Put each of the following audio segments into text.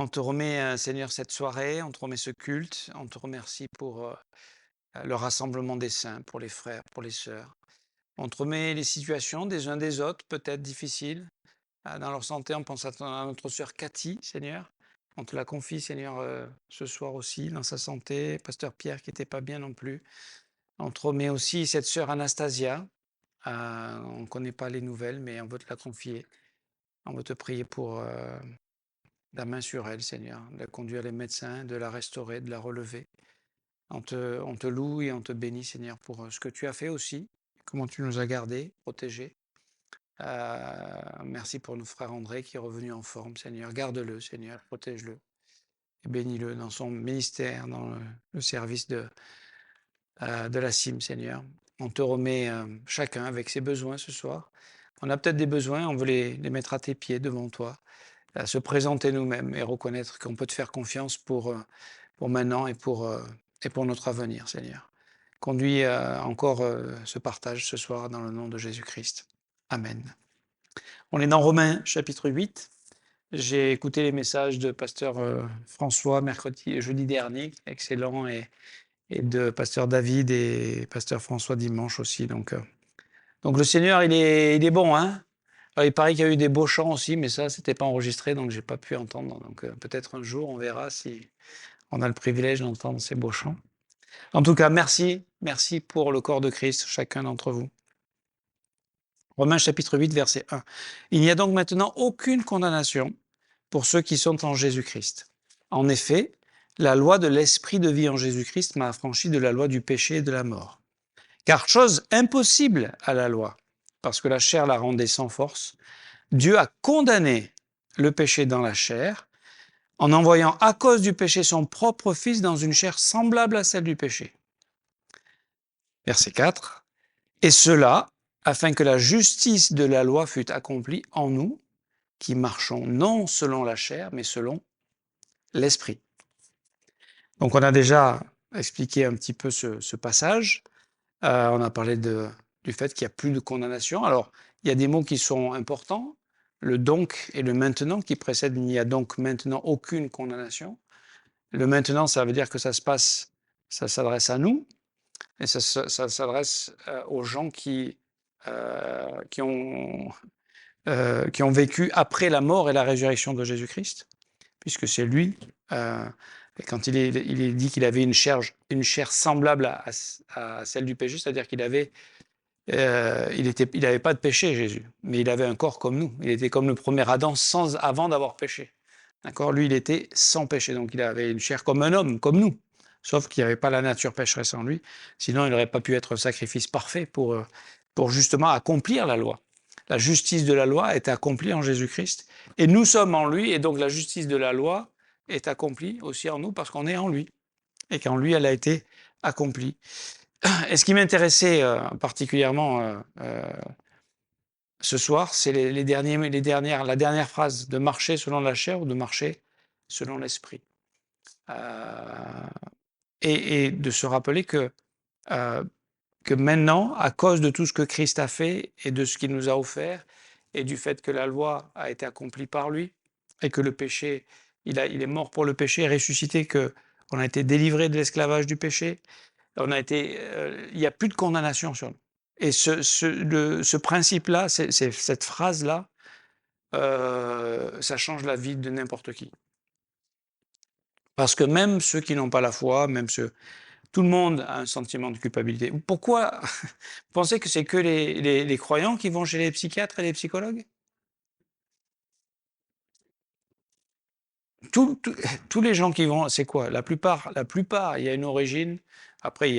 On te remet, Seigneur, cette soirée, on te remet ce culte, on te remercie pour le rassemblement des saints, pour les frères, pour les sœurs. On te remet les situations des uns des autres, peut-être difficiles, dans leur santé. On pense à notre sœur Cathy, Seigneur. On te la confie, Seigneur, ce soir aussi, dans sa santé. Pasteur Pierre qui n'était pas bien non plus. On te remet aussi cette sœur Anastasia. On ne connaît pas les nouvelles, mais on veut te la confier. On veut te prier pour la main sur elle, Seigneur, de la conduire les médecins, de la restaurer, de la relever. On te loue et on te bénit, Seigneur, pour ce que tu as fait aussi, comment tu nous as gardés, protégés. Merci pour notre frère André qui est revenu en forme, Seigneur. Garde-le, Seigneur, protège-le et bénis-le dans son ministère, dans le service de la CIM, Seigneur. On te remet chacun avec ses besoins ce soir. On a peut-être des besoins, on veut les mettre à tes pieds devant toi, se présenter nous-mêmes et reconnaître qu'on peut te faire confiance pour maintenant et pour notre avenir, Seigneur. Conduis encore ce partage ce soir dans le nom de Jésus-Christ. Amen. On est dans Romains chapitre 8. J'ai écouté les messages de pasteur François jeudi dernier, excellent, et de pasteur David et pasteur François dimanche aussi. Donc le Seigneur, il est bon, hein? Alors, il paraît qu'il y a eu des beaux chants aussi, mais ça, c'était pas enregistré, donc j'ai pas pu entendre. Donc peut-être un jour, on verra si on a le privilège d'entendre ces beaux chants. En tout cas, merci pour le corps de Christ, chacun d'entre vous. Romains chapitre 8, verset 1. Il n'y a donc maintenant aucune condamnation pour ceux qui sont en Jésus-Christ. En effet, la loi de l'esprit de vie en Jésus-Christ m'a affranchi de la loi du péché et de la mort. Car chose impossible à la loi, parce que la chair la rendait sans force, Dieu a condamné le péché dans la chair, en envoyant à cause du péché son propre Fils dans une chair semblable à celle du péché. Verset 4. Et cela, afin que la justice de la loi fût accomplie en nous, qui marchons non selon la chair, mais selon l'esprit. Donc on a déjà expliqué un petit peu ce passage. On a parlé du fait qu'il n'y a plus de condamnation. Alors, il y a des mots qui sont importants, le donc et le maintenant qui précèdent, il n'y a donc maintenant aucune condamnation. Le maintenant, ça veut dire que ça se passe, ça s'adresse à nous, et ça s'adresse aux gens qui ont vécu après la mort et la résurrection de Jésus-Christ, puisque c'est lui, et quand il est dit qu'il avait une chair semblable à celle du péché, c'est-à-dire qu'il avait, il n'avait pas de péché, Jésus, mais il avait un corps comme nous. Il était comme le premier Adam avant d'avoir péché. D'accord? Lui, il était sans péché, donc il avait une chair comme un homme, comme nous. Sauf qu'il n'y avait pas la nature pécheresse en lui. Sinon, il n'aurait pas pu être un sacrifice parfait pour justement accomplir la loi. La justice de la loi est accomplie en Jésus-Christ. Et nous sommes en lui, et donc la justice de la loi est accomplie aussi en nous parce qu'on est en lui. Et qu'en lui, elle a été accomplie. Et ce qui m'intéressait particulièrement ce soir, c'est la dernière phrase, de marcher selon la chair ou de marcher selon l'esprit. Et de se rappeler que maintenant, à cause de tout ce que Christ a fait et de ce qu'il nous a offert, et du fait que la loi a été accomplie par lui, et que le péché, il est mort pour le péché, ressuscité, qu'on a été délivré de l'esclavage du péché, il n'y a plus de condamnation sur nous. Et ce principe-là, cette phrase-là, ça change la vie de n'importe qui. Parce que même ceux qui n'ont pas la foi, tout le monde a un sentiment de culpabilité. Pourquoi vous pensez que c'est que les croyants qui vont chez les psychiatres et les psychologues? Tous les gens qui vont, c'est quoi? La plupart, il y a une origine. Après,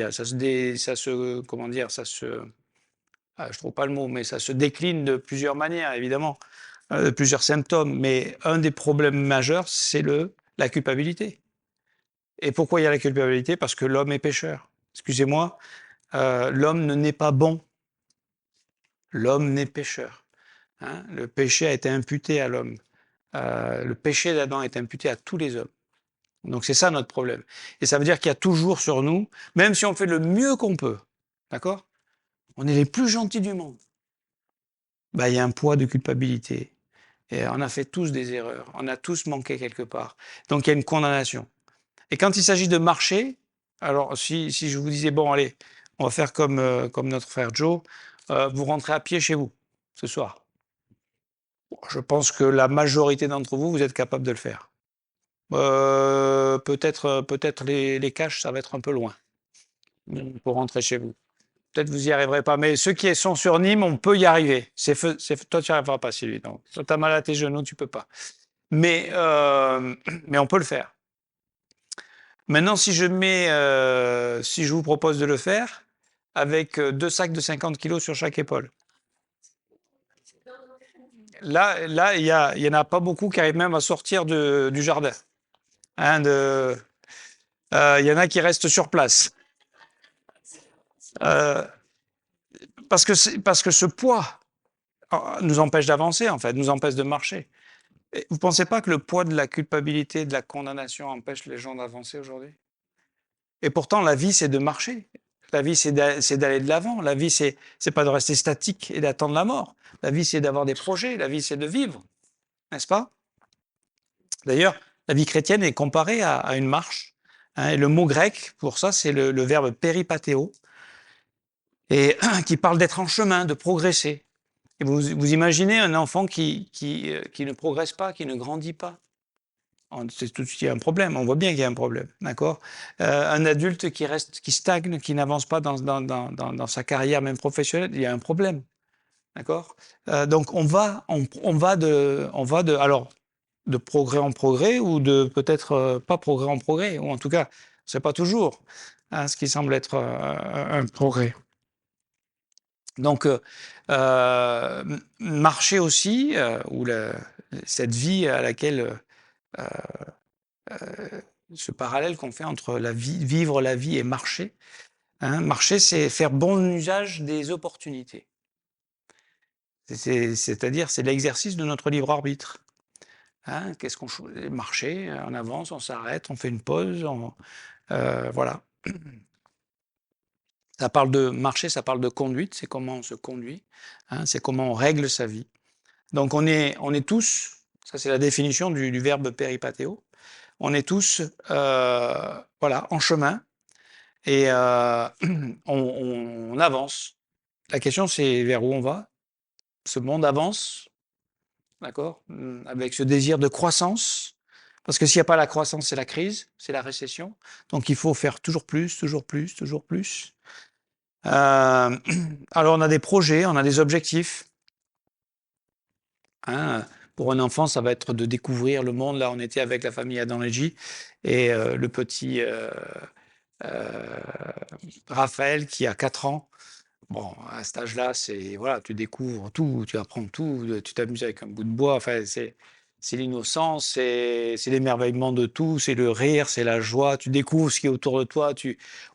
comment dire, je trouve pas le mot, mais ça se décline de plusieurs manières, évidemment, plusieurs symptômes. Mais un des problèmes majeurs, c'est la culpabilité. Et pourquoi il y a la culpabilité? Parce que l'homme est pécheur. Excusez-moi, l'homme ne naît pas bon. L'homme naît pécheur. Hein? Le péché a été imputé à l'homme. Le péché d'Adam est imputé à tous les hommes. Donc c'est ça notre problème. Et ça veut dire qu'il y a toujours sur nous, même si on fait le mieux qu'on peut, d'accord? On est les plus gentils du monde. Bah, il y a un poids de culpabilité. Et on a fait tous des erreurs, on a tous manqué quelque part. Donc il y a une condamnation. Et quand il s'agit de marcher, alors si je vous disais, bon allez, on va faire comme notre frère Joe, vous rentrez à pied chez vous ce soir. Je pense que la majorité d'entre vous, vous êtes capable de le faire. Peut-être les caches, ça va être un peu loin pour rentrer chez vous. Peut-être vous n'y arriverez pas, mais ceux qui sont sur Nîmes, on peut y arriver. Toi, tu n'y arriveras pas, Sylvie. Non. Toi, tu as mal à tes genoux, tu peux pas. Mais on peut le faire. Maintenant, si je vous propose de le faire avec 2 sacs de 50 kilos sur chaque épaule. Là, il y en a pas beaucoup qui arrivent même à sortir du jardin. Hein, il y en a qui restent sur place. Euh, parce que ce poids nous empêche d'avancer, en fait, nous empêche de marcher. Et vous ne pensez pas que le poids de la culpabilité, de la condamnation empêche les gens d'avancer aujourd'hui? Et pourtant, la vie, c'est de marcher. La vie, c'est d'aller de l'avant. La vie, c'est pas de rester statique et d'attendre la mort. La vie, c'est d'avoir des projets. La vie, c'est de vivre, n'est-ce pas? D'ailleurs, la vie chrétienne est comparée à une marche. Hein, et le mot grec pour ça, c'est le verbe péripatéo, et qui parle d'être en chemin, de progresser. Et vous imaginez un enfant qui ne progresse pas, qui ne grandit pas. C'est tout de suite un problème, on voit bien qu'il y a un problème, d'accord? Un adulte qui stagne, qui n'avance pas dans sa carrière, même professionnelle, il y a un problème, d'accord? Donc alors, de progrès en progrès ou de peut-être pas progrès en progrès, ou en tout cas, c'est pas toujours hein, ce qui semble être un progrès. Donc, marcher aussi, ou cette vie à laquelle ce parallèle qu'on fait entre vivre la vie et marcher. Hein, marcher, c'est faire bon usage des opportunités. C'est-à-dire, c'est l'exercice de notre libre arbitre. Hein, qu'est-ce qu'on marcher, on avance, on s'arrête, on fait une pause, voilà. Ça parle de marcher, ça parle de conduite, c'est comment on se conduit, hein, c'est comment on règle sa vie. Donc on est tous, ça c'est la définition du verbe péripatéo, on est tous voilà, en chemin et on avance. La question c'est vers où on va. Ce monde avance, d'accord, avec ce désir de croissance. Parce que s'il n'y a pas la croissance, c'est la crise, c'est la récession. Donc il faut faire toujours plus, toujours plus, toujours plus. Alors on a des projets, on a des objectifs. Hein. Pour un enfant, ça va être de découvrir le monde. Là, on était avec la famille Adam Leggi et le petit Raphaël qui a 4 ans. Bon, à cet âge-là, c'est voilà, tu découvres tout, tu apprends tout, tu t'amuses avec un bout de bois. Enfin, c'est l'innocence, c'est l'émerveillement de tout, c'est le rire, c'est la joie. Tu découvres ce qui est autour de toi.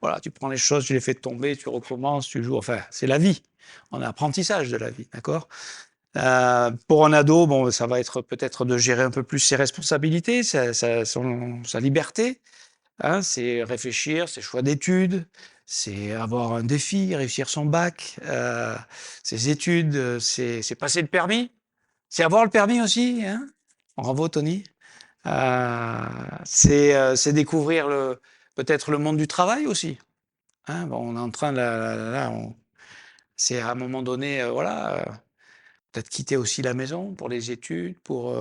Voilà, tu prends les choses, tu les fais tomber, tu recommences, tu joues. Enfin, c'est la vie. On a apprentissage de la vie, d'accord? Pour un ado, bon, ça va être peut-être de gérer un peu plus ses responsabilités, sa liberté. Hein, c'est réfléchir, c'est choix d'études, c'est avoir un défi, réussir son bac, ses études, c'est passer le permis, c'est avoir le permis aussi. Hein. Bravo Tony. C'est découvrir peut-être le monde du travail aussi. Hein. Bon, on est en train c'est à un moment donné, voilà, peut-être quitter aussi la maison pour les études, pour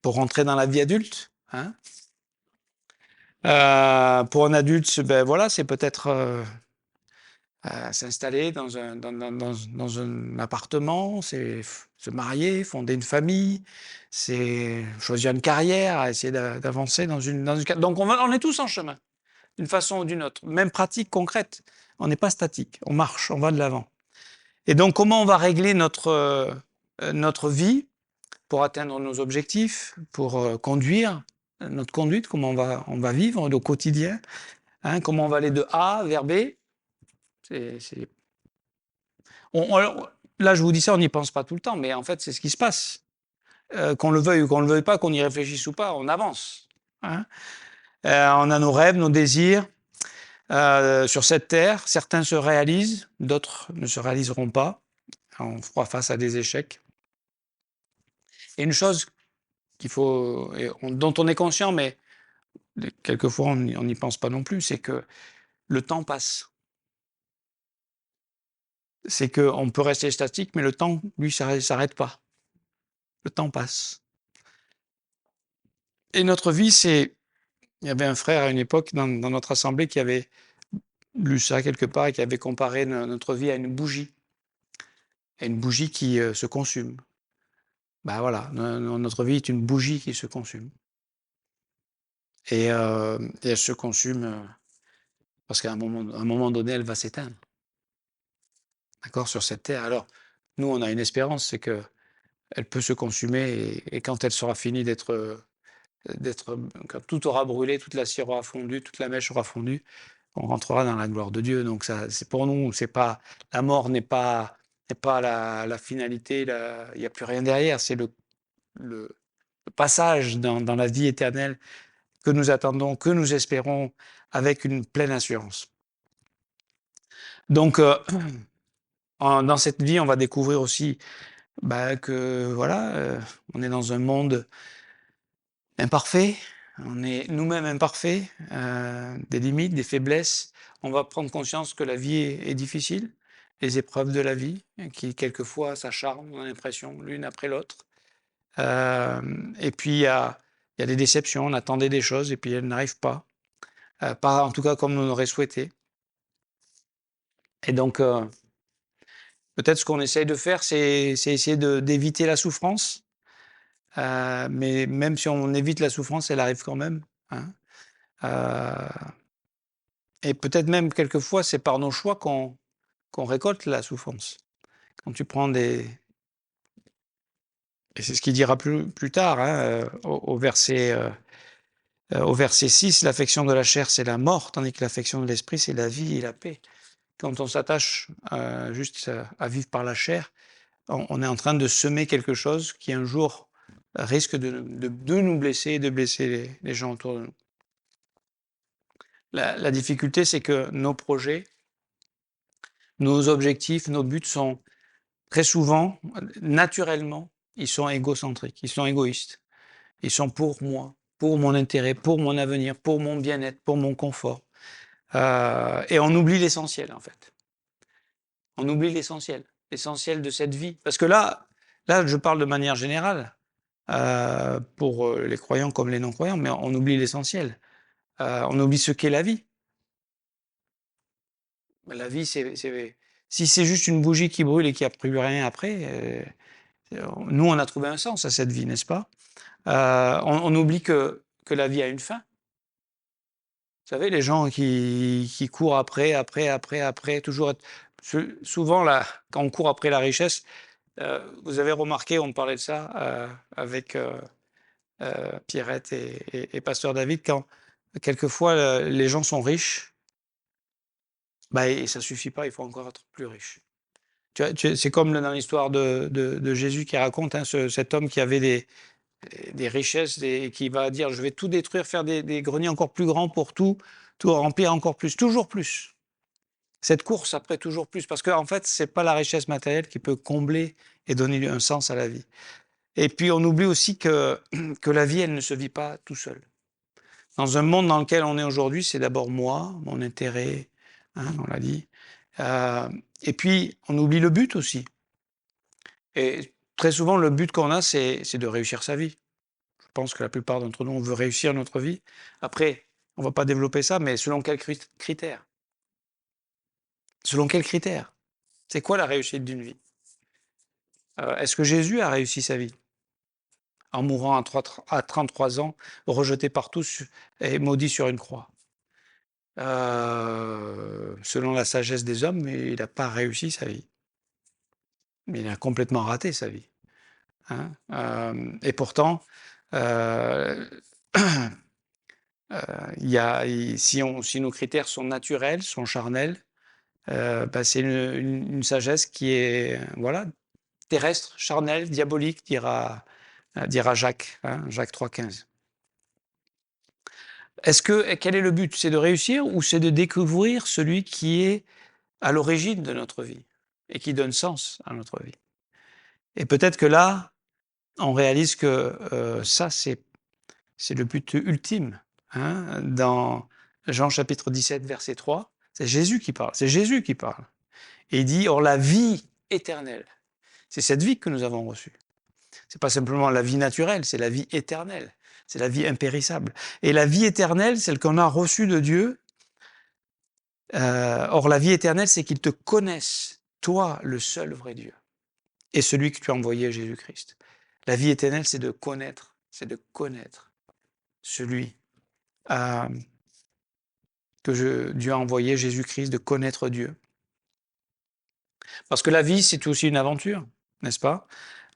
rentrer dans la vie adulte. Hein. Pour un adulte, ben voilà, c'est peut-être s'installer dans un appartement, c'est se marier, fonder une famille, c'est choisir une carrière, essayer d'avancer dans une donc on est tous en chemin, d'une façon ou d'une autre, même pratique concrète. On n'est pas statique, on marche, on va de l'avant. Et donc comment on va régler notre vie pour atteindre nos objectifs, pour conduire notre conduite, comment on va vivre au quotidien, hein, comment on va aller de A vers B. C'est là, je vous dis ça, on n'y pense pas tout le temps, mais en fait, c'est ce qui se passe. Qu'on le veuille ou qu'on ne le veuille pas, qu'on y réfléchisse ou pas, on avance. Hein. On a nos rêves, nos désirs sur cette terre. Certains se réalisent, d'autres ne se réaliseront pas. On fera face à des échecs. Et une chose dont on est conscient, mais quelquefois on n'y pense pas non plus, c'est que le temps passe. C'est qu'on peut rester statique, mais le temps, lui, s'arrête pas. Le temps passe. Et notre vie, il y avait un frère à une époque dans notre assemblée qui avait lu ça quelque part et qui avait comparé notre vie à une bougie qui se consume. Ben voilà, notre vie est une bougie qui se consume. Et elle se consume parce qu'à un moment donné, elle va s'éteindre. D'accord, sur cette terre. Alors, nous, on a une espérance, c'est que elle peut se consumer et quand elle sera finie quand tout aura brûlé, toute la cire aura fondu, toute la mèche aura fondu, on rentrera dans la gloire de Dieu. Donc ça, c'est pour nous, c'est pas la mort n'est pas la finalité, il n'y a plus rien derrière. C'est le passage dans la vie éternelle que nous attendons, que nous espérons avec une pleine assurance. Donc dans cette vie, on va découvrir aussi que voilà, on est dans un monde imparfait, on est nous-mêmes imparfaits, des limites, des faiblesses. On va prendre conscience que la vie est difficile, les épreuves de la vie, qui quelquefois s'acharnent, on a l'impression, l'une après l'autre. Et puis il y a des déceptions, on attendait des choses et puis elles n'arrivent pas. Pas en tout cas comme on aurait souhaité. Et donc, peut-être ce qu'on essaye de faire, c'est essayer d'éviter la souffrance. Mais même si on évite la souffrance, elle arrive quand même. Hein. Et peut-être même quelquefois, c'est par nos choix qu'on récolte la souffrance. Quand tu prends des... Et c'est ce qu'il dira plus tard, hein, au verset 6, l'affection de la chair, c'est la mort, tandis que l'affection de l'esprit, c'est la vie et la paix. Quand on s'attache juste à vivre par la chair, on est en train de semer quelque chose qui un jour risque de nous blesser et de blesser les gens autour de nous. La difficulté, c'est que nos projets, nos objectifs, nos buts sont très souvent, naturellement, ils sont égocentriques, ils sont égoïstes. Ils sont pour moi, pour mon intérêt, pour mon avenir, pour mon bien-être, pour mon confort. Et on oublie l'essentiel, en fait. On oublie l'essentiel de cette vie. Parce que là, je parle de manière générale, pour les croyants comme les non-croyants, mais on oublie l'essentiel. On oublie ce qu'est la vie. La vie, si c'est juste une bougie qui brûle et qu'il n'y a plus rien après, nous, on a trouvé un sens à cette vie, n'est-ce pas? On oublie que la vie a une fin. Vous savez, les gens qui courent après, toujours souvent, là, quand on court après la richesse, vous avez remarqué, on parlait de ça avec Pierrette et Pasteur David, quand quelquefois les gens sont riches, et ça suffit pas, il faut encore être plus riche. C'est comme dans l'histoire de Jésus qui raconte cet homme qui avait des richesses et qui va dire je vais tout détruire, faire des greniers encore plus grands pour tout remplir encore plus, toujours plus. Cette course après toujours plus, parce qu'en fait, c'est pas la richesse matérielle qui peut combler et donner un sens à la vie. Et puis, on oublie aussi que la vie, elle ne se vit pas tout seul. Dans un monde dans lequel on est aujourd'hui, c'est d'abord moi, mon intérêt, on l'a dit. Et puis, on oublie le but aussi. Et très souvent, le but qu'on a, c'est de réussir sa vie. Je pense que la plupart d'entre nous, on veut réussir notre vie. Après, on ne va pas développer ça, mais selon quels critères? Selon quels critères? C'est quoi la réussite d'une vie? Est-ce que Jésus a réussi sa vie? En mourant à 33 ans, rejeté par tous et maudit sur une croix. Selon la sagesse des hommes, il n'a pas réussi sa vie. Mais il a complètement raté sa vie. Hein. Et pourtant, si nos critères sont naturels, sont charnels, c'est une sagesse qui est terrestre, charnelle, diabolique, dira Jacques, Jacques 3,15. Quel est le but? C'est de réussir ou c'est de découvrir celui qui est à l'origine de notre vie et qui donne sens à notre vie? Et peut-être que là, on réalise que ça, c'est le but ultime. Hein. Dans Jean chapitre 17, verset 3, c'est Jésus qui parle. C'est Jésus qui parle. Et il dit, or la vie éternelle, c'est cette vie que nous avons reçue. C'est pas simplement la vie naturelle, c'est la vie éternelle. C'est la vie impérissable. Et la vie éternelle, celle qu'on a reçue de Dieu. Or la vie éternelle, c'est qu'ils te connaissent, toi, le seul vrai Dieu, et celui que tu as envoyé, Jésus-Christ. La vie éternelle, c'est de connaître celui que Dieu a envoyé, Jésus-Christ, de connaître Dieu. Parce que la vie, c'est aussi une aventure, n'est-ce pas?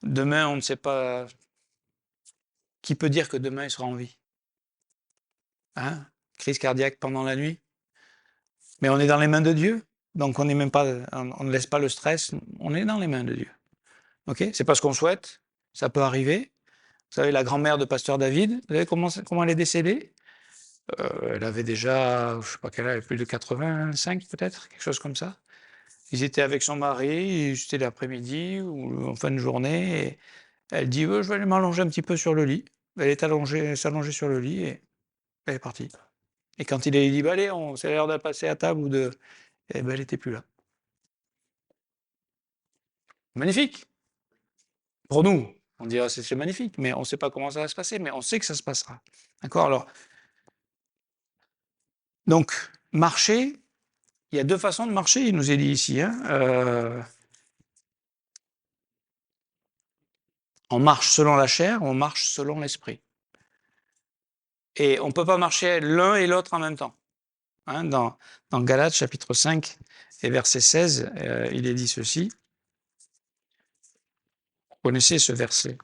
Demain, on ne sait pas. Qui peut dire que demain, il sera en vie? Hein? Crise cardiaque pendant la nuit? Mais on est dans les mains de Dieu. Donc on ne laisse pas le stress, on est dans les mains de Dieu. Ok? C'est pas ce qu'on souhaite, ça peut arriver. Vous savez, la grand-mère de Pasteur David, vous savez comment elle est décédée? Elle avait déjà, je sais pas quelle âge, plus de 85 peut-être, quelque chose comme ça. Ils étaient avec son mari, c'était l'après-midi ou en fin de journée, et elle dit, je vais aller m'allonger un petit peu sur le lit. Elle est s'allonger sur le lit et elle est partie. Et quand il a dit, allez, c'est l'heure de passer à table eh ben, elle n'était plus là. Magnifique. Pour nous, on dira c'est magnifique, mais on ne sait pas comment ça va se passer, mais on sait que ça se passera. D'accord? Alors, donc, marcher, il y a deux façons de marcher, il nous est dit ici. Hein. On marche selon la chair, on marche selon l'esprit. Et on ne peut pas marcher l'un et l'autre en même temps. Hein. Dans Galates chapitre 5 et verset 16, il est dit ceci. Vous connaissez ce verset.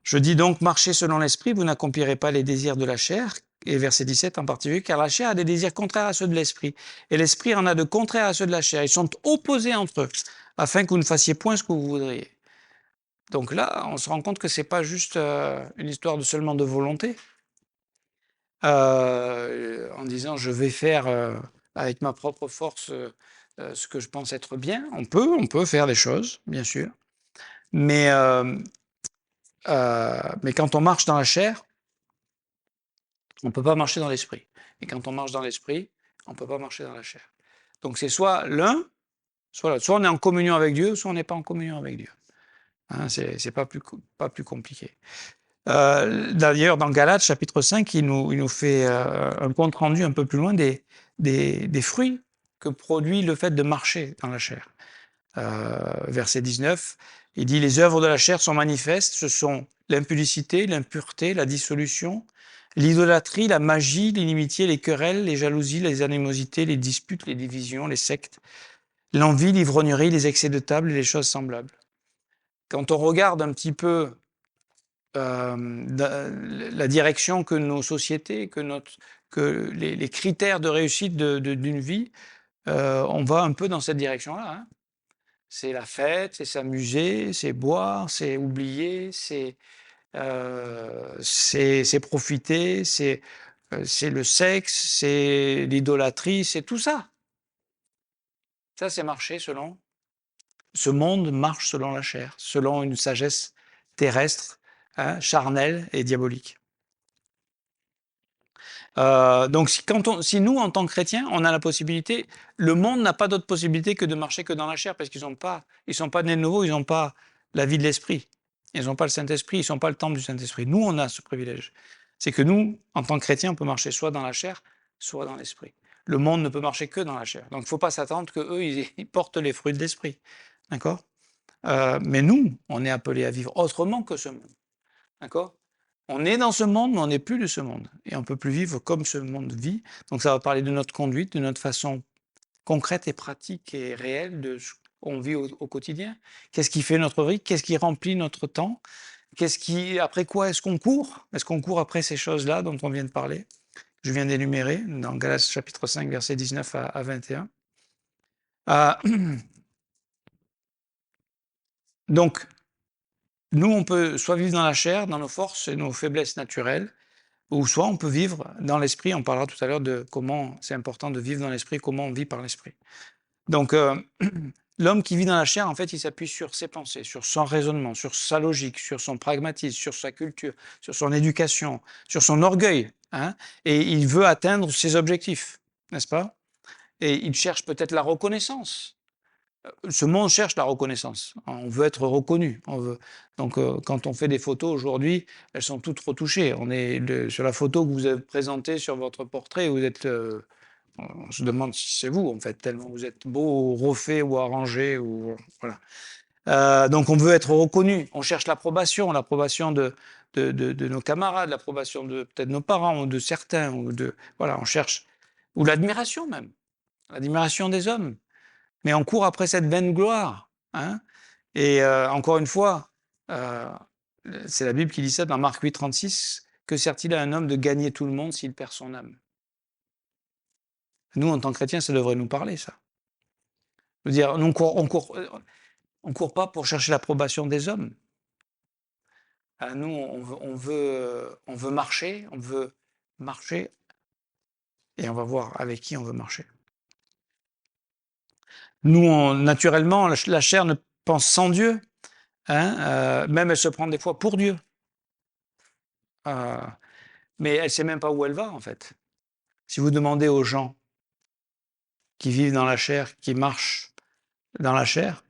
Je dis donc, marchez selon l'esprit, vous n'accomplirez pas les désirs de la chair, et verset 17 en particulier, car la chair a des désirs contraires à ceux de l'esprit, et l'esprit en a de contraires à ceux de la chair. Ils sont opposés entre eux, afin que vous ne fassiez point ce que vous voudriez. Donc là, on se rend compte que c'est pas juste une histoire seulement de volonté, en disant je vais faire avec ma propre force ce que je pense être bien. On peut faire des choses, bien sûr, mais quand on marche dans la chair, on ne peut pas marcher dans l'esprit. Et quand on marche dans l'esprit, on ne peut pas marcher dans la chair. Donc c'est soit l'un, soit l'autre. Soit on est en communion avec Dieu, soit on n'est pas en communion avec Dieu. Hein, c'est pas plus compliqué. D'ailleurs, dans Galates, chapitre 5, il nous fait un compte rendu un peu plus loin des fruits que produit le fait de marcher dans la chair. Verset 19, il dit « Les œuvres de la chair sont manifestes, ce sont l'impudicité, l'impureté, la dissolution, l'idolâtrie, la magie, l'inimitié, les querelles, les jalousies, les animosités, les disputes, les divisions, les sectes, l'envie, l'ivrognerie, les excès de table et les choses semblables. » Quand on regarde un petit peu la direction que nos sociétés, que les critères de réussite d'une vie, on va un peu dans cette direction-là. Hein. C'est la fête, c'est s'amuser, c'est boire, c'est oublier, c'est profiter, c'est le sexe, c'est l'idolâtrie, c'est tout ça. Ça, c'est marcher selon. Ce monde marche selon la chair, selon une sagesse terrestre, hein, charnelle et diabolique. Donc si nous, en tant que chrétiens, on a la possibilité, le monde n'a pas d'autre possibilité que de marcher que dans la chair, parce qu'ils sont pas nés de nouveau, ils n'ont pas la vie de l'esprit, ils n'ont pas le Saint-Esprit, ils ne sont pas le temple du Saint-Esprit. Nous, on a ce privilège. C'est que nous, en tant que chrétiens, on peut marcher soit dans la chair, soit dans l'esprit. Le monde ne peut marcher que dans la chair. Donc il ne faut pas s'attendre qu'eux, ils portent les fruits de l'esprit. D'accord? Mais nous, on est appelés à vivre autrement que ce monde. D'accord? On est dans ce monde, mais on n'est plus de ce monde. Et on ne peut plus vivre comme ce monde vit. Donc ça va parler de notre conduite, de notre façon concrète et pratique et réelle de ce qu'on vit au quotidien. Qu'est-ce qui fait notre vie? Qu'est-ce qui remplit notre temps? Après quoi est-ce qu'on court? Est-ce qu'on court après ces choses-là dont on vient de parler? Je viens d'énumérer dans Galates chapitre 5, versets 19 à 21. Donc, nous, on peut soit vivre dans la chair, dans nos forces et nos faiblesses naturelles, ou soit on peut vivre dans l'esprit. On parlera tout à l'heure de comment c'est important de vivre dans l'esprit, comment on vit par l'esprit. Donc, L'homme qui vit dans la chair, en fait, il s'appuie sur ses pensées, sur son raisonnement, sur sa logique, sur son pragmatisme, sur sa culture, sur son éducation, sur son orgueil, hein, et il veut atteindre ses objectifs, n'est-ce pas? Et il cherche peut-être la reconnaissance. Ce monde cherche la reconnaissance. On veut être reconnu. Donc, quand on fait des photos aujourd'hui, elles sont toutes retouchées. Sur la photo que vous avez présentée sur votre portrait, vous êtes, on se demande si c'est vous, en fait, tellement vous êtes beau, refait ou arrangé, ou voilà. Donc on veut être reconnu. On cherche l'approbation de nos camarades, l'approbation de peut-être nos parents ou de certains, voilà, on cherche, ou l'admiration même, l'admiration des hommes. Mais on court après cette vaine gloire, hein. Et encore une fois, euh, c'est la Bible qui dit ça dans Marc 8,36, que sert-il à un homme de gagner tout le monde s'il perd son âme? Nous, en tant que chrétiens, ça devrait nous parler, ça. Je veux dire, on court pas pour chercher l'approbation des hommes. Nous, on veut marcher, et on va voir avec qui on veut marcher. Nous, naturellement, la chair ne pense sans Dieu, hein, même elle se prend des fois pour Dieu. Mais elle ne sait même pas où elle va, en fait. Si vous demandez aux gens qui vivent dans la chair, qui marchent dans la chair,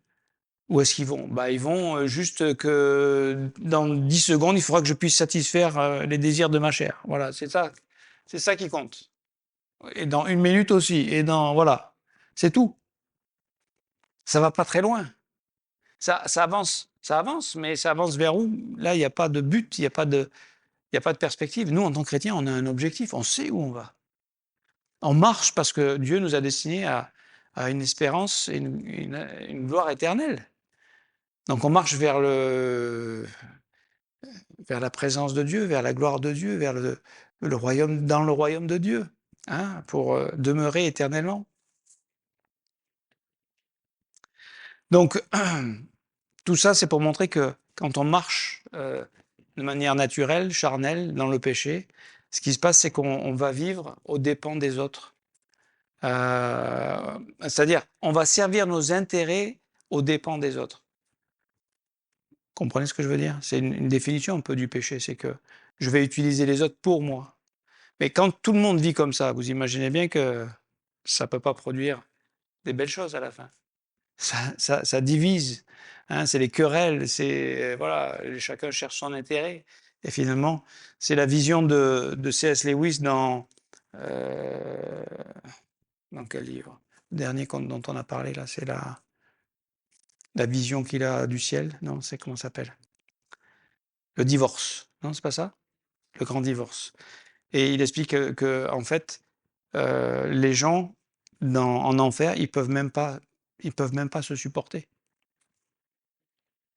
où est-ce qu'ils vont? Bah, ils vont juste que dans 10 secondes, il faudra que je puisse satisfaire les désirs de ma chair. Voilà, c'est ça qui compte. Et dans 1 minute aussi. Voilà, c'est tout. Ça va pas très loin. Ça avance, mais ça avance vers où? Là, il n'y a pas de but, il n'y a pas de perspective. Nous, en tant que chrétiens, on a un objectif, on sait où on va. On marche parce que Dieu nous a destinés à une espérance et une gloire éternelle. Donc on marche vers la présence de Dieu, vers la gloire de Dieu, vers le royaume, dans le royaume de Dieu, hein, pour demeurer éternellement. Donc, tout ça, c'est pour montrer que quand on marche de manière naturelle, charnelle, dans le péché, ce qui se passe, c'est qu'on va vivre aux dépens des autres. C'est-à-dire, on va servir nos intérêts aux dépens des autres. Comprenez ce que je veux dire? C'est une définition un peu du péché, c'est que je vais utiliser les autres pour moi. Mais quand tout le monde vit comme ça, vous imaginez bien que ça ne peut pas produire des belles choses à la fin. Ça divise, hein, c'est les querelles, voilà, chacun cherche son intérêt. Et finalement, c'est la vision de C.S. Lewis dans quel livre? Le dernier dont on a parlé là, c'est la vision qu'il a du ciel. Non, c'est comment ça s'appelle? Le divorce. Non, c'est pas ça? Le grand divorce. Et il explique que en fait, les gens en enfer, ils peuvent même pas se supporter.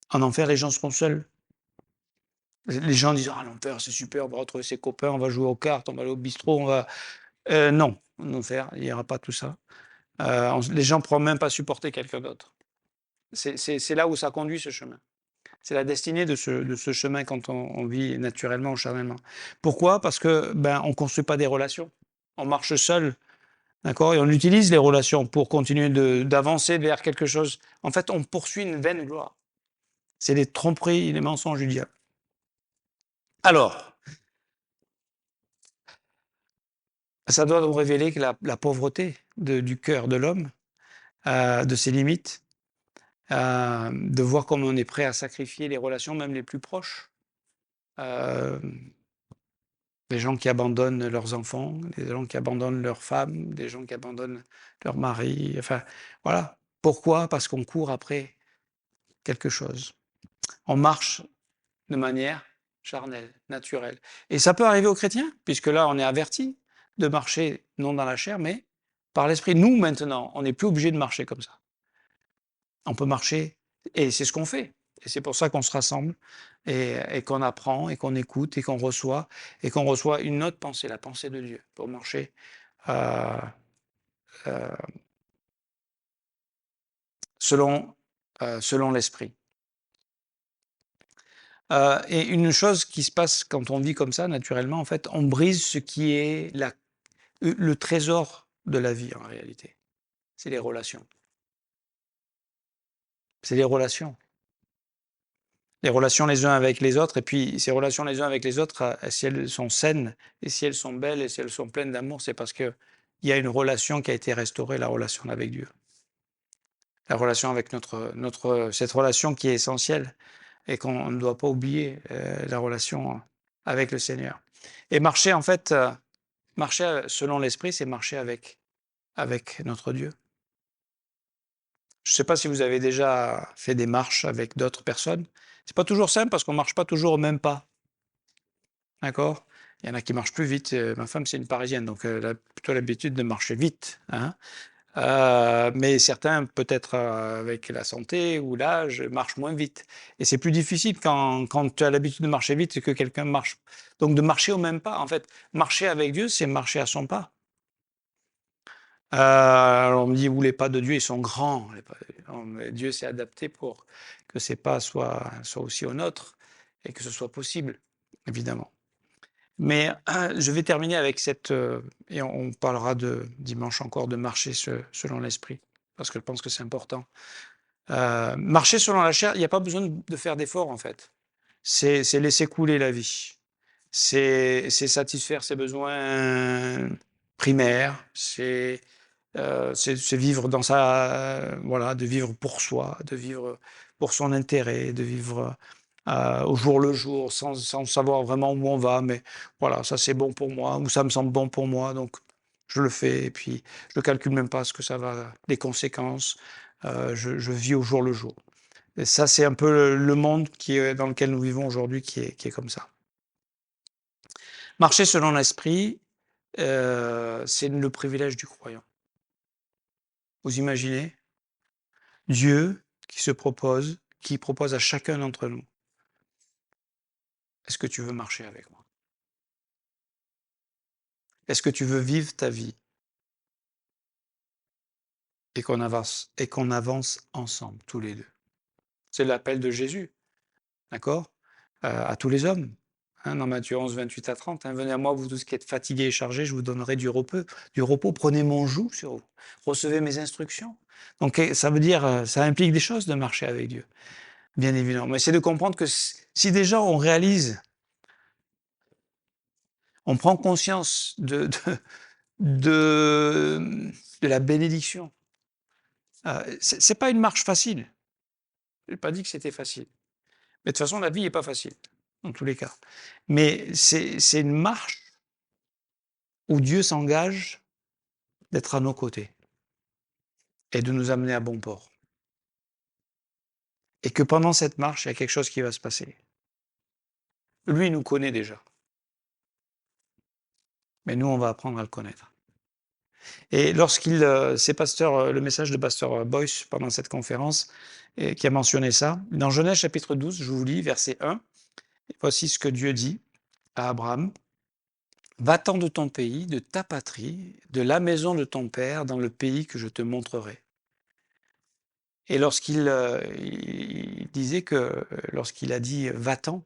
En enfer, les gens seront seuls. Les gens disent: «Ah, l'enfer, c'est super, on va retrouver ses copains, on va jouer aux cartes, on va aller au bistrot, on va…» Non, en enfer, il n'y aura pas tout ça. Les gens ne pourront même pas supporter quelqu'un d'autre. C'est là où ça conduit, ce chemin. C'est la destinée de ce chemin quand on vit naturellement ou charnellement. Pourquoi? Parce que on ne construit pas des relations. On marche seul, d'accord? Et on utilise les relations pour continuer d'avancer vers quelque chose. En fait, on poursuit une vaine gloire. C'est les tromperies et les mensonges du diable. Alors, ça doit nous révéler que la pauvreté du cœur de l'homme, de ses limites, de voir comment on est prêt à sacrifier les relations, même les plus proches. Des gens qui abandonnent leurs enfants, des gens qui abandonnent leurs femmes, des gens qui abandonnent leur mari, enfin, voilà. Pourquoi? Parce qu'on court après quelque chose. On marche de manière charnelle, naturelle. Et ça peut arriver aux chrétiens, puisque là, on est avertis de marcher non dans la chair, mais par l'esprit. Nous, maintenant, on n'est plus obligé de marcher comme ça. On peut marcher, et c'est ce qu'on fait. Et c'est pour ça qu'on se rassemble, et qu'on apprend, et qu'on écoute, et qu'on reçoit une autre pensée, la pensée de Dieu, pour marcher euh, euh, selon l'esprit. Et une chose qui se passe quand on vit comme ça, naturellement, en fait, on brise ce qui est le trésor de la vie, en réalité. C'est les relations. c'est les relations. Les relations les uns avec les autres, et puis ces relations les uns avec les autres, si elles sont saines, et si elles sont belles, et si elles sont pleines d'amour, c'est parce qu'il y a une relation qui a été restaurée, la relation avec Dieu. La relation avec cette relation qui est essentielle, et qu'on ne doit pas oublier, la relation avec le Seigneur. Et marcher, en fait, marcher selon l'Esprit, c'est marcher avec notre Dieu. Je ne sais pas si vous avez déjà fait des marches avec d'autres personnes. C'est pas toujours simple parce qu'on marche pas toujours au même pas. D'accord? Il y en a qui marchent plus vite. Ma femme, c'est une Parisienne, donc elle a plutôt l'habitude de marcher vite, hein. Mais certains, peut-être avec la santé ou l'âge, marchent moins vite. Et c'est plus difficile quand tu as l'habitude de marcher vite et que quelqu'un marche. Donc de marcher au même pas. En fait, marcher avec Dieu, c'est marcher à son pas. Alors on me dit, où les pas de Dieu, ils sont grands. Non, mais Dieu s'est adapté pour que ces pas soient aussi aux nôtres et que ce soit possible, évidemment. Mais je vais terminer avec et on parlera dimanche encore de marcher selon l'esprit, parce que je pense que c'est important. Marcher selon la chair, il n'y a pas besoin de faire d'efforts en fait. C'est laisser couler la vie. C'est satisfaire ses besoins primaires. C'est vivre dans voilà, de vivre pour soi, de vivre pour son intérêt, de vivre au jour le jour, sans savoir vraiment où on va, mais voilà, ça c'est bon pour moi, ou ça me semble bon pour moi, donc je le fais, et puis je ne calcule même pas ce que ça va, les conséquences, je vis au jour le jour. Et ça, c'est un peu le monde dans lequel nous vivons aujourd'hui qui est comme ça. Marcher selon l'esprit, c'est le privilège du croyant. Vous imaginez Dieu qui propose à chacun d'entre nous. Est-ce que tu veux marcher avec moi? Est-ce que tu veux vivre ta vie et qu'on avance ensemble, tous les deux? C'est l'appel de Jésus, d'accord? À tous les hommes. Hein, dans Matthieu 11, 28 à 30, hein, venez à moi, vous tous qui êtes fatigués et chargés, je vous donnerai du repos. Du repos, prenez mon joug sur vous. Recevez mes instructions. Donc ça veut dire, ça implique des choses de marcher avec Dieu, bien évidemment. Mais c'est de comprendre que si déjà on réalise, on prend conscience de la bénédiction. C'est pas une marche facile. Je n'ai pas dit que c'était facile. Mais de toute façon, la vie n'est pas facile, dans tous les cas. Mais c'est une marche où Dieu s'engage d'être à nos côtés et de nous amener à bon port. Et que pendant cette marche, il y a quelque chose qui va se passer. Lui, il nous connaît déjà. Mais nous, on va apprendre à le connaître. Et c'est le message de pasteur Boyce pendant cette conférence qui a mentionné ça. Dans Genèse chapitre 12, je vous lis verset 1. Voici ce que Dieu dit à Abraham. Va-t'en de ton pays, de ta patrie, de la maison de ton père, dans le pays que je te montrerai. Et il disait que lorsqu'il a dit va-t'en,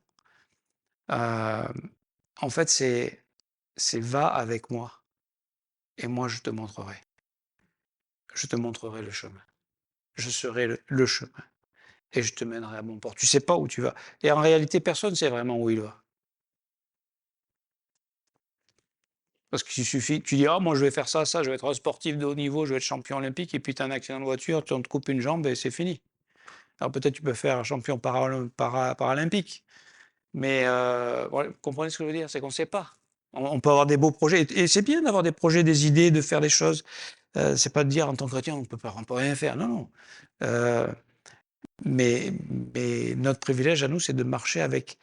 en fait c'est va avec moi et moi je te montrerai. Je te montrerai le chemin. Je serai le chemin et je te mènerai à bon port. Tu sais pas où tu vas. Et en réalité, personne ne sait vraiment où il va. Parce qu'il suffit que tu dis, ah, moi je vais faire ça, je vais être un sportif de haut niveau, je vais être champion olympique, et puis tu as un accident de voiture, tu te coupes une jambe et c'est fini. Alors peut-être tu peux faire champion paralympique, mais vous comprenez ce que je veux dire, c'est qu'on ne sait pas. On peut avoir des beaux projets, et c'est bien d'avoir des projets, des idées, de faire des choses. C'est pas de dire en tant que chrétien, on peut rien faire, non, non. Mais notre privilège à nous, c'est de marcher avec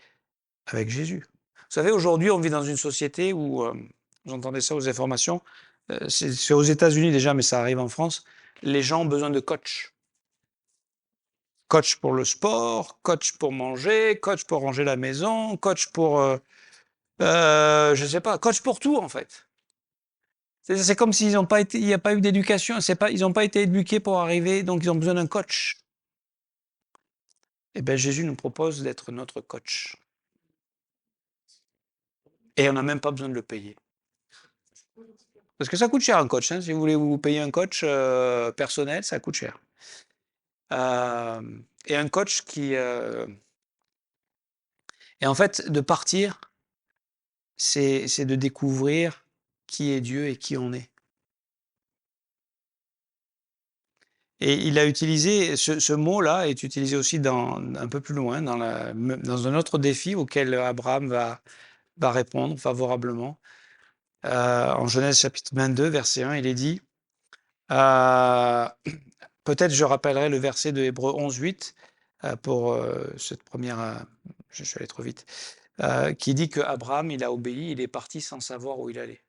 Jésus. Vous savez, aujourd'hui, on vit dans une société où, j'entendais ça aux informations, c'est aux États-Unis déjà, mais ça arrive en France, les gens ont besoin de coach. Coach pour le sport, coach pour manger, coach pour ranger la maison, coach pour, je sais pas, coach pour tout en fait. C'est comme s'ils n'ont pas été, il n'y a pas eu d'éducation, ils n'ont pas été éduqués pour arriver, donc ils ont besoin d'un coach. Eh bien, Jésus nous propose d'être notre coach. Et on n'a même pas besoin de le payer. Parce que ça coûte cher un coach, hein. Si vous voulez vous payer un coach personnel, ça coûte cher. et un coach qui... Et en fait, de partir, c'est de découvrir qui est Dieu et qui on est. Et il a utilisé, ce mot-là est utilisé aussi un peu plus loin, dans un autre défi auquel Abraham va répondre favorablement. En Genèse chapitre 22, verset 1, il est dit, peut-être je rappellerai le verset de Hébreux 11, 8, pour cette première, je suis allé trop vite, qui dit que Abraham, il a obéi, il est parti sans savoir où il allait.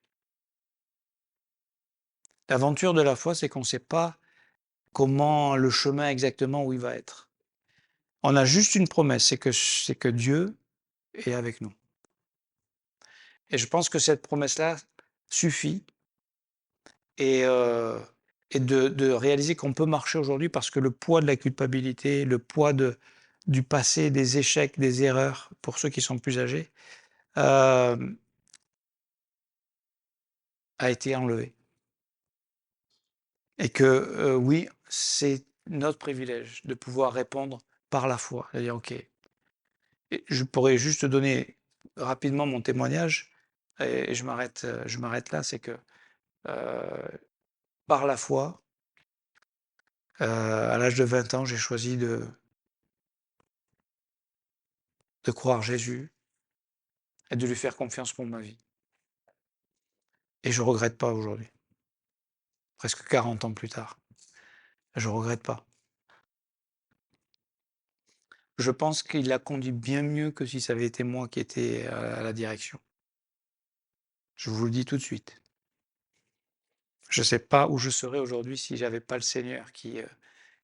L'aventure de la foi, c'est qu'on ne sait pas comment le chemin exactement où il va être. On a juste une promesse, c'est que Dieu est avec nous. Et je pense que cette promesse-là suffit et, et de réaliser qu'on peut marcher aujourd'hui parce que le poids de la culpabilité, le poids du passé, des échecs, des erreurs, pour ceux qui sont plus âgés, a été enlevé. Et que oui, c'est notre privilège de pouvoir répondre par la foi. C'est-à-dire, ok, et je pourrais juste donner rapidement mon témoignage et je m'arrête là, c'est que euh, par la foi, à l'âge de 20 ans, j'ai choisi de croire Jésus et de lui faire confiance pour ma vie. Et je ne regrette pas aujourd'hui, presque 40 ans plus tard. Je ne regrette pas. Je pense qu'il a conduit bien mieux que si ça avait été moi qui étais à la direction. Je vous le dis tout de suite. Je ne sais pas où je serais aujourd'hui si j'avais pas le Seigneur qui...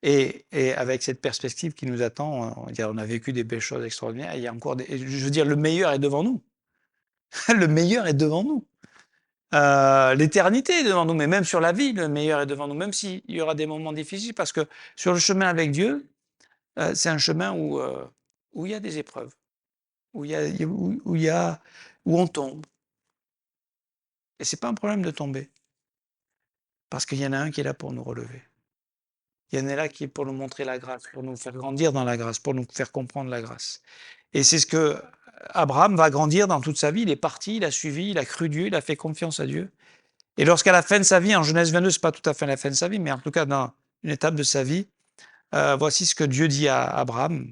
et avec cette perspective qui nous attend, on a vécu des belles choses extraordinaires. Il y a encore je veux dire, le meilleur est devant nous. Le meilleur est devant nous. L'éternité est devant nous, mais même sur la vie, le meilleur est devant nous, même s'il y aura des moments difficiles, parce que sur le chemin avec Dieu, c'est un chemin où il y a des épreuves, où on tombe. Et c'est pas un problème de tomber, parce qu'il y en a un qui est là pour nous relever. Il y en a là qui est pour nous montrer la grâce, pour nous faire grandir dans la grâce, pour nous faire comprendre la grâce. Et c'est ce que Abraham va grandir dans toute sa vie. Il est parti, il a suivi, il a cru Dieu, il a fait confiance à Dieu. Et lorsqu'à la fin de sa vie, en Genèse 22, c'est pas tout à fait la fin de sa vie, mais en tout cas dans une étape de sa vie, voici ce que Dieu dit à Abraham.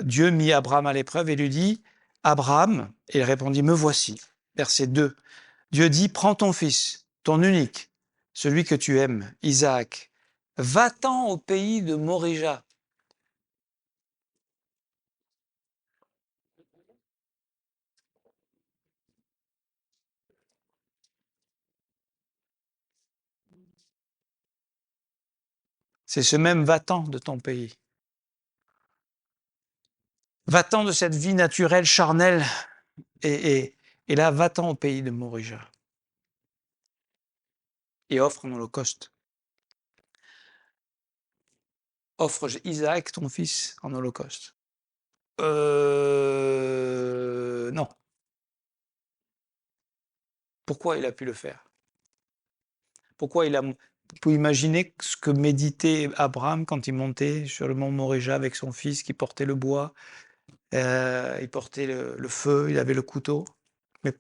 Dieu mit Abraham à l'épreuve et lui dit, Abraham, et il répondit, me voici. Verset 2. Dieu dit, prends ton fils, ton unique, celui que tu aimes, Isaac, va-t'en au pays de Morija. C'est ce même va-t'en de ton pays. Va-t'en de cette vie naturelle, charnelle, et là, va-t'en au pays de Morija. Et offre un holocauste. Offre Isaac, ton fils, en holocauste. Non. Pourquoi il a pu le faire? Pourquoi il a... Vous pouvez imaginer ce que méditait Abraham quand il montait sur le mont Morija avec son fils qui portait le bois, il portait le feu, il avait le couteau.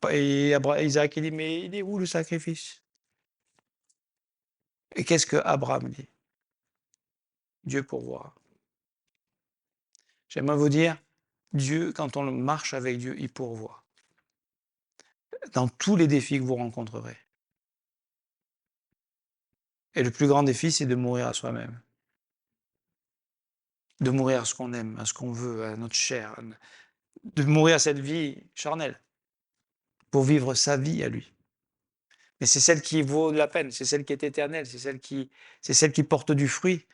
Et Isaac, il dit, mais il est où le sacrifice? Et qu'est-ce que Abraham dit? Dieu pourvoira. J'aimerais vous dire, Dieu, quand on marche avec Dieu, il pourvoit. Dans tous les défis que vous rencontrerez. Et le plus grand défi, c'est de mourir à soi-même. De mourir à ce qu'on aime, à ce qu'on veut, à notre chair. De mourir à cette vie charnelle. Pour vivre sa vie à lui. Mais c'est celle qui vaut de la peine, c'est celle qui est éternelle, c'est celle qui porte du fruit,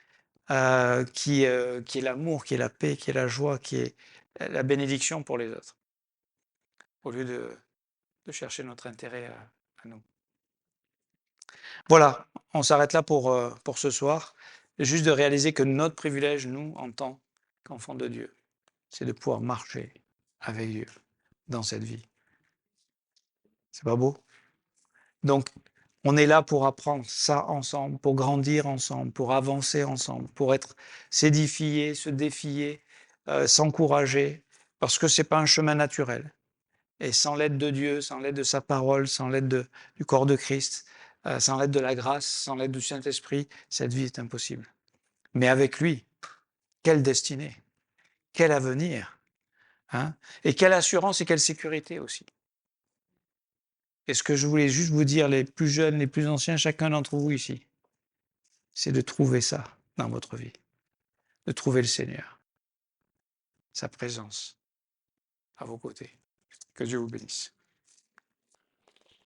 qui est l'amour, qui est la paix, qui est la joie, qui est la bénédiction pour les autres. Au lieu de chercher notre intérêt à nous. Voilà, on s'arrête là pour ce soir. Juste de réaliser que notre privilège, nous, en tant qu'enfants de Dieu, c'est de pouvoir marcher avec Dieu dans cette vie. C'est pas beau? Donc, On est là pour apprendre ça ensemble, pour grandir ensemble, pour avancer ensemble, pour s'édifier, se défier, s'encourager, parce que c'est pas un chemin naturel. Et sans l'aide de Dieu, sans l'aide de sa parole, sans l'aide du corps de Christ, sans l'aide de la grâce, sans l'aide du Saint-Esprit, cette vie est impossible. Mais avec lui, quelle destinée, quel avenir, hein? Et quelle assurance et quelle sécurité aussi. Et ce que je voulais juste vous dire, les plus jeunes, les plus anciens, chacun d'entre vous ici, c'est de trouver ça dans votre vie, de trouver le Seigneur, sa présence à vos côtés. Que Dieu vous bénisse.